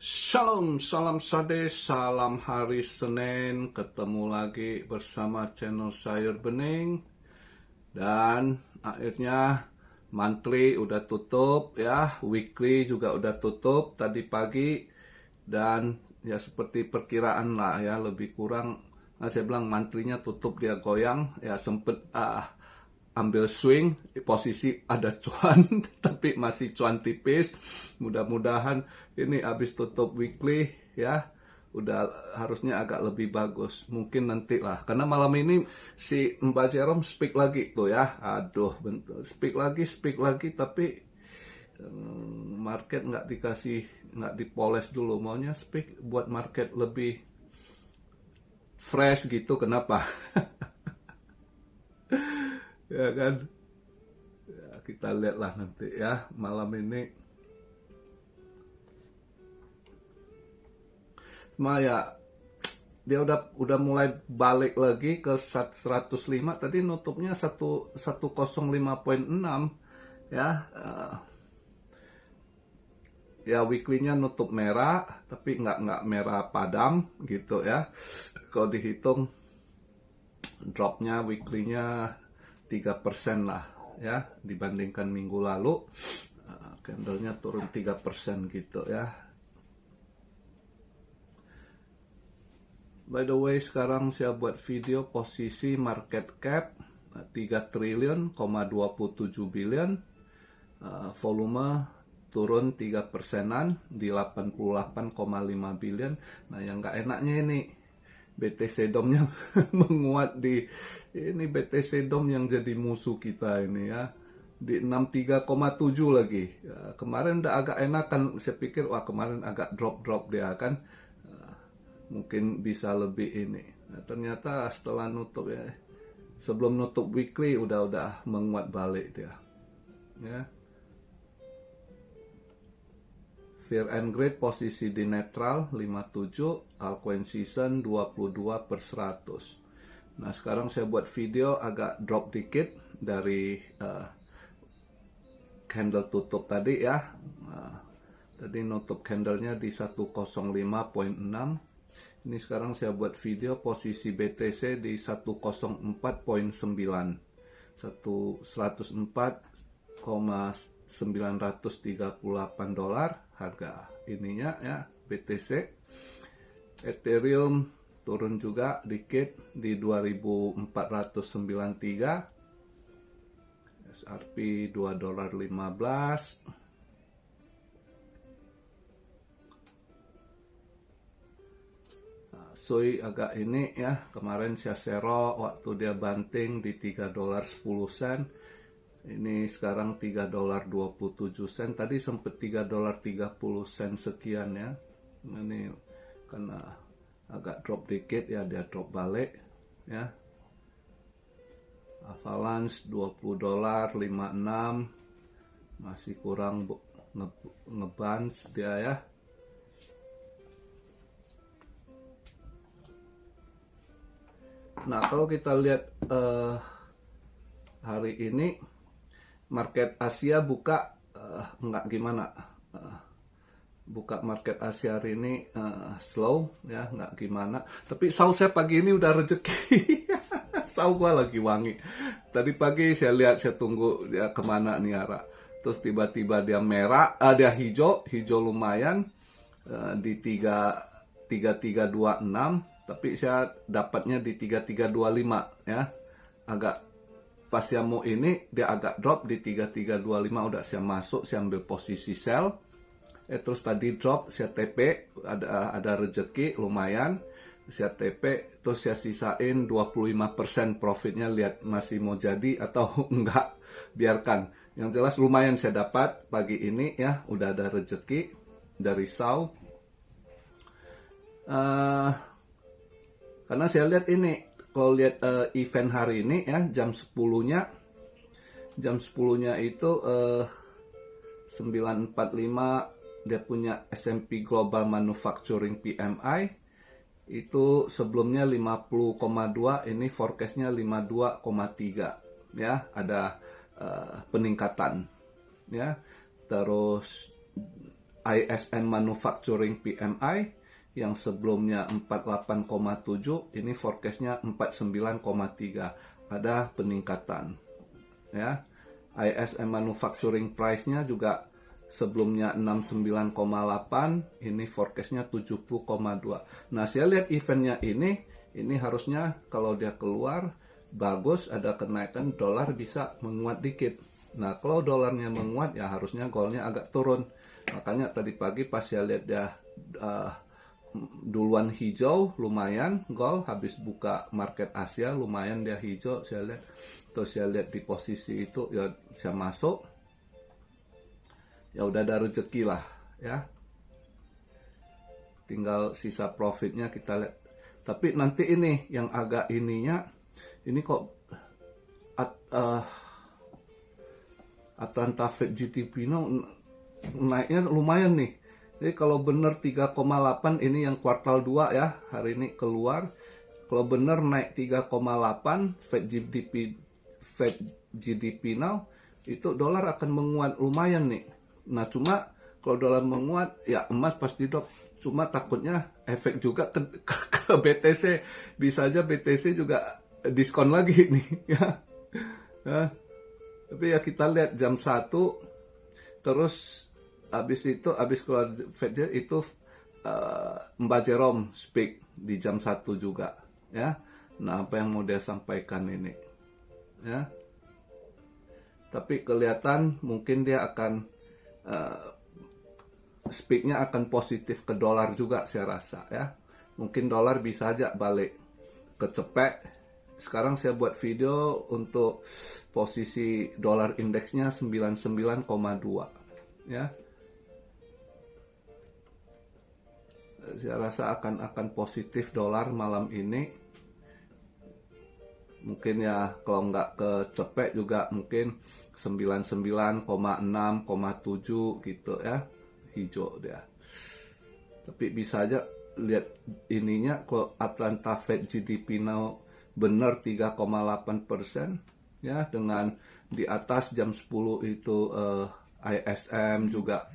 Shalom, salam sade, salam hari Senin. Ketemu lagi bersama channel Sayur Bening. Dan akhirnya monthly udah tutup ya, weekly juga udah tutup tadi pagi. Dan ya seperti perkiraan lah ya, lebih kurang. Nah, saya bilang monthly-nya tutup dia goyang, ya sempet ambil swing, posisi ada cuan tapi masih cuan tipis. Mudah-mudahan ini habis tutup weekly ya udah harusnya agak lebih bagus. Mungkin nanti lah, karena malam ini si Mbak Jerome speak lagi tuh ya. Aduh, speak lagi tapi market nggak dipoles dulu. Maunya speak buat market lebih fresh gitu. Kenapa? Ya kan, ya, kita lihatlah nanti ya malam ini. Cuma ya dia udah mulai balik lagi ke 105. Tadi nutupnya 105.6 ya. Ya weekly-nya nutup merah tapi nggak merah padam gitu ya. Kalau dihitung dropnya weekly-nya 3% lah ya dibandingkan minggu lalu. Candle-nya turun 3% gitu ya. By the way, sekarang saya buat video posisi market cap 3 triliun, 27 billion. Volume turun 3%-an di 88,5 billion. Nah, yang nggak enaknya ini BTC DOM-nya menguat ini BTC DOM yang jadi musuh kita ini ya. Di 63,7 lagi. Ya, kemarin udah agak enakan, saya pikir wah kemarin agak drop dia kan. Mungkin bisa lebih ini. Nah, ternyata setelah nutup ya, sebelum nutup weekly udah menguat balik dia. Ya. Fear and Greed posisi di netral 57, altcoin season 22/100. Nah, sekarang saya buat video agak drop dikit dari candle tutup tadi ya. Tadi nutup candlenya di 105.6. Ini sekarang saya buat video posisi BTC di 104.9. 104,938 dolar harga ininya ya BTC. Ethereum turun juga dikit di 2493. SRP $2.15. Soi agak ini ya, kemarin saya sero waktu dia banting di $3.10. Ini sekarang $3.27. Tadi sempat $3.30 sekian ya. Ini karena agak drop dikit ya, dia drop balik ya. Avalanche $20.56. Masih kurang ngebans dia ya. Nah, kalau kita lihat hari ini market Asia buka nggak gimana. Buka market Asia hari ini slow ya, nggak gimana. Tapi saw saya pagi ini udah rezeki. Saw gua lagi wangi. Tadi pagi saya lihat, saya tunggu dia kemana nih arah. Terus tiba-tiba dia merah, dia hijau lumayan di 3326. Tapi saya dapatnya di 3325 ya. Agak pas saya mau ini dia agak drop di 3325, udah saya masuk, saya ambil posisi sell. Terus tadi drop, saya TP, ada rezeki lumayan. Saya TP, terus saya sisain 25% profitnya, lihat masih mau jadi atau enggak, biarkan. Yang jelas lumayan saya dapat pagi ini ya, udah ada rezeki dari saw. Karena saya lihat ini, kalau lihat event hari ini ya, jam 10-nya itu 945 dia punya S&P Global Manufacturing PMI. Itu sebelumnya 50,2, ini forecastnya 52,3 ya, ada peningkatan ya. Terus ISM Manufacturing PMI yang sebelumnya 48,7, ini forecastnya 49,3, ada peningkatan ya. ISM Manufacturing Price-nya juga sebelumnya 69,8, ini forecastnya 70,2. Nah, saya lihat eventnya ini harusnya kalau dia keluar bagus, ada kenaikan, dolar bisa menguat dikit. Nah, kalau dolarnya menguat ya harusnya golnya agak turun. Makanya tadi pagi pas saya lihat dia duluan hijau, lumayan gol, habis buka market Asia lumayan dia hijau, saya lihat. Terus saya lihat di posisi itu ya saya masuk, ya udah ada rezeki lah ya, tinggal sisa profitnya kita lihat. Tapi nanti ini yang agak ininya, ini kok Atlanta Fed GDP naiknya lumayan nih. Jadi kalau benar 3,8, ini yang kuartal 2 ya, hari ini keluar. Kalau benar naik 3,8 Fed GDP now, itu dolar akan menguat lumayan nih. Nah, cuma kalau dolar menguat ya emas pasti drop. Cuma takutnya efek juga ke BTC. Bisa aja BTC juga diskon lagi nih ya. Nah, tapi ya kita lihat jam 1, terus habis keluar Fed itu Mbak Jerome speak di jam 1 juga ya. Nah, apa yang mau dia sampaikan ini ya. Tapi kelihatan mungkin dia akan speaknya akan positif ke dolar juga, saya rasa ya. Mungkin dolar bisa aja balik ke cepek. Sekarang saya buat video untuk posisi dolar indeksnya 99,2 ya. Saya rasa akan positif dolar malam ini. Mungkin ya kalau nggak ke cepek juga mungkin 99,6,7 gitu ya, hijau dia. Tapi bisa aja lihat ininya, kalau Atlanta Fed GDP now benar 3,8% ya, dengan di atas jam 10 itu ISM juga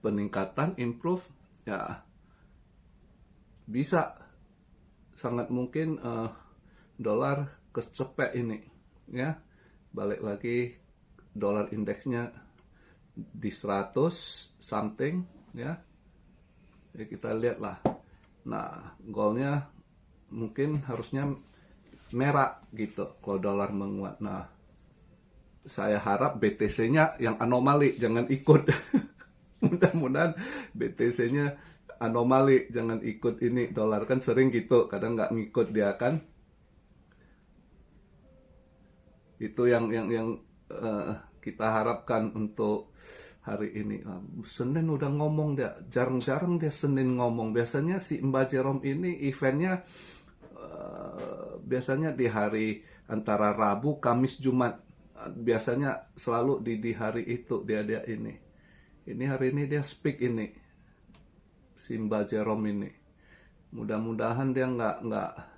peningkatan, improve ya, bisa sangat mungkin dolar kecepek ini ya, balik lagi dolar indeksnya di 100 something ya. Ya kita lihat lah. Nah, golnya mungkin harusnya merah gitu kalau dolar menguat. Nah, saya harap BTC-nya yang anomali, jangan ikut. Mudah-mudahan BTC-nya anomali, jangan ikut ini. Dolar kan sering gitu, kadang nggak ngikut dia kan. Itu yang kita harapkan untuk hari ini. Senin udah ngomong dia, jarang-jarang dia Senin ngomong. Biasanya si Mbak Jerome ini eventnya biasanya di hari antara Rabu, Kamis, Jumat. Biasanya selalu di hari itu dia ini. Ini hari ini dia speak ini, si Mbak Jerome ini. Mudah-mudahan dia nggak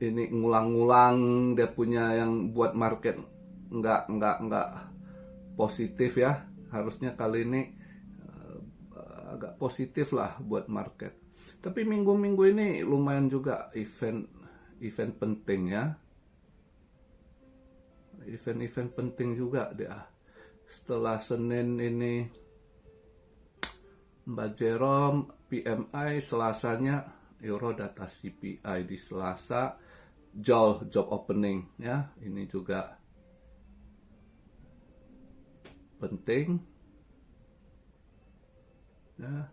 ini ngulang-ngulang dia punya yang buat market nggak positif ya. Harusnya kali ini agak positif lah buat market. Tapi minggu-minggu ini lumayan juga event penting ya. Event penting juga dia. Setelah Senin ini Mbak Jerome PMI, Selasanya Euro data CPI di Selasa, job opening ya. Ini juga penting ya.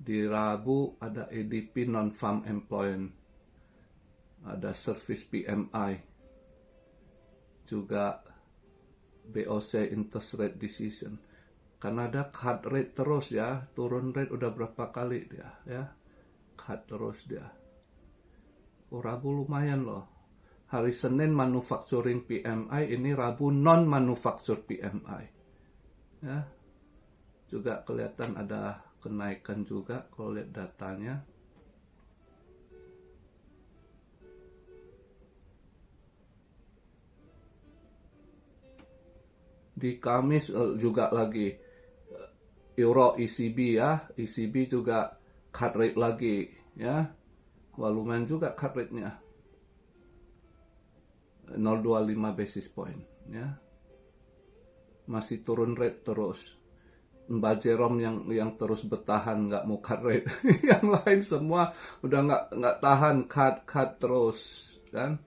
Di Rabu ada ADP non-farm employment, ada service PMI, juga BOC interest rate decision. Kanada cut rate terus ya, turun rate udah berapa kali dia ya, cut terus dia. Rabu lumayan loh. Hari Senin manufacturing PMI, ini Rabu non manufacture PMI ya. Juga kelihatan ada kenaikan juga kalau lihat datanya. Di Kamis juga lagi Euro ECB ya, ECB juga cut rate lagi ya. Lumayan juga cut rate-nya. 0,25 basis point ya. Masih turun rate terus. Mbak Jerome yang terus bertahan nggak mau cut rate. Yang lain semua udah nggak tahan cut terus kan.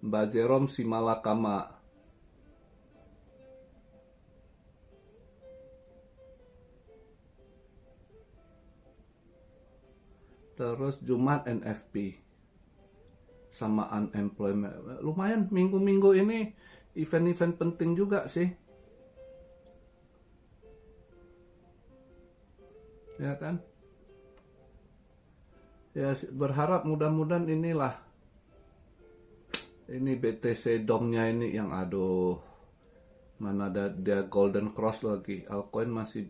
Mbak Jerome si malakama. Terus Jumat NFP sama unemployment. Lumayan minggu-minggu ini event-event penting juga sih. Ya kan? Ya berharap mudah-mudahan inilah. Ini BTC DOM-nya ini yang aduh. Mana ada dia Golden Cross lagi. Altcoin masih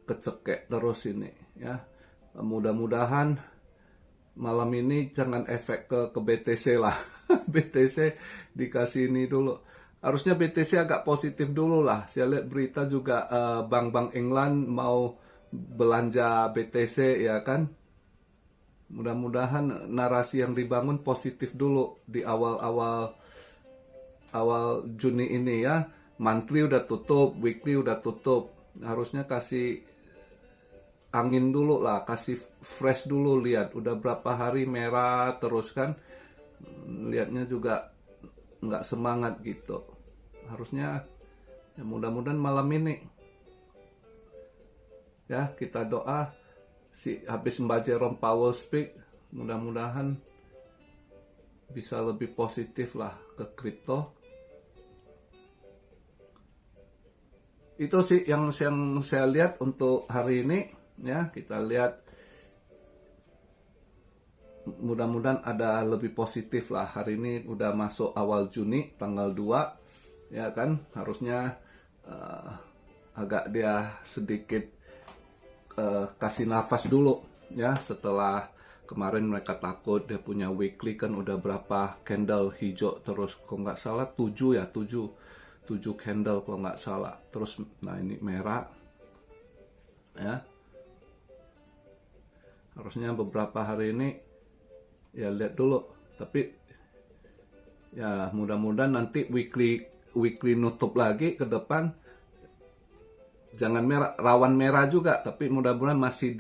kecekek terus ini ya. Mudah-mudahan malam ini jangan efek ke BTC lah. BTC dikasih ini dulu. Harusnya BTC agak positif dulu lah. Saya lihat berita juga bank-bank England mau belanja BTC ya kan. Mudah-mudahan narasi yang dibangun positif dulu di awal Juni ini ya. Monthly udah tutup, weekly udah tutup. Harusnya kasih angin dulu lah, kasih fresh dulu, lihat udah berapa hari merah terus kan, lihatnya juga nggak semangat gitu. Harusnya ya mudah-mudahan malam ini ya kita doa habis Mbak Jerome Powell speak, mudah-mudahan bisa lebih positif lah ke kripto. Itu sih yang saya lihat untuk hari ini. Ya, kita lihat mudah-mudahan ada lebih positif lah. Hari ini udah masuk awal Juni tanggal 2 ya kan, harusnya agak dia sedikit kasih nafas dulu ya, setelah kemarin mereka takut dia punya weekly kan udah berapa candle hijau terus, kalau nggak salah 7 candle kalau nggak salah, terus nah ini merah ya. Harusnya beberapa hari ini ya lihat dulu, tapi ya mudah-mudahan nanti weekly nutup lagi ke depan jangan merah, rawan merah juga, tapi mudah-mudahan masih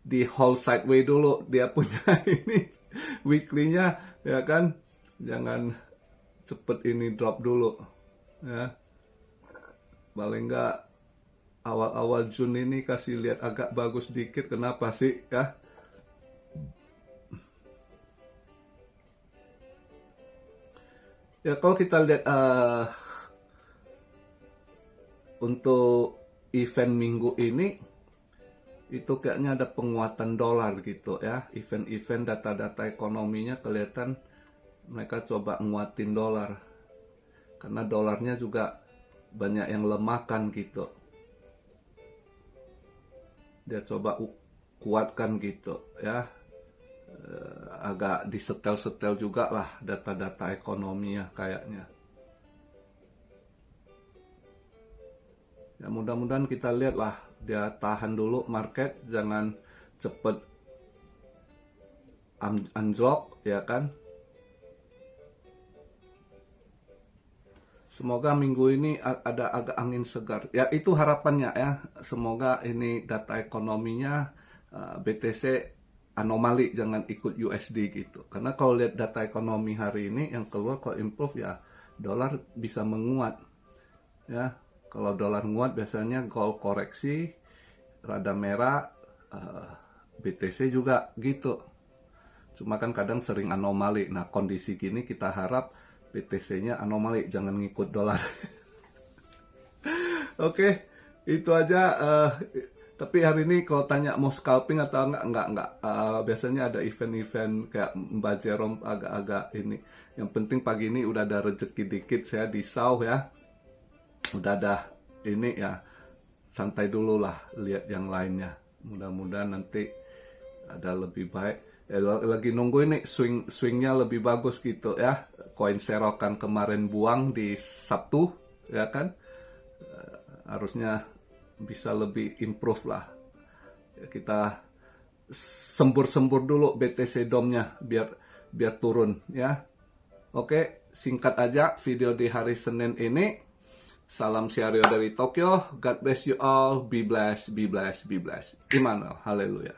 di hold sideways dulu dia punya ini weekly-nya ya kan, jangan cepet ini drop dulu ya. Paling enggak awal-awal Juni ini kasih lihat agak bagus dikit, kenapa sih ya? Ya kalau kita lihat untuk event minggu ini itu kayaknya ada penguatan dolar gitu ya. Event-event data-data ekonominya kelihatan mereka coba nguatin dolar, karena dolarnya juga banyak yang lemahkan gitu. Dia coba kuatkan gitu ya, agak disetel-setel juga lah data-data ekonominya kayaknya ya. Mudah-mudahan kita lihat lah dia tahan dulu market, jangan cepet anjlok ya kan. Semoga minggu ini ada agak angin segar. Ya itu harapannya ya. Semoga ini data ekonominya BTC anomali, jangan ikut USD gitu. Karena kalau lihat data ekonomi hari ini yang keluar kalau improve ya dolar bisa menguat. Ya, kalau dolar menguat biasanya gold koreksi rada merah, BTC juga gitu. Cuma kan kadang sering anomali. Nah, kondisi gini kita harap BTC-nya anomali, jangan ngikut dolar. Oke, itu aja. Tapi hari ini kalau tanya mau scalping atau enggak. Biasanya ada event-event kayak Mbak Jerome agak-agak ini. Yang penting pagi ini udah ada rezeki dikit, saya di Sau ya. Udah ada ini ya, santai dulu lah, lihat yang lainnya. Mudah-mudahan nanti ada lebih baik. Ya, lagi nunggu ini swingnya lebih bagus gitu ya. Koin serokan kemarin buang di Sabtu ya kan? Harusnya bisa lebih improve lah. Ya, kita sembur-sembur dulu BTC DOM-nya biar turun ya. Oke, singkat aja video di hari Senin ini. Salam Siario dari Tokyo. God bless you all. Be blessed, be blessed, be blessed. Immanuel. Haleluya.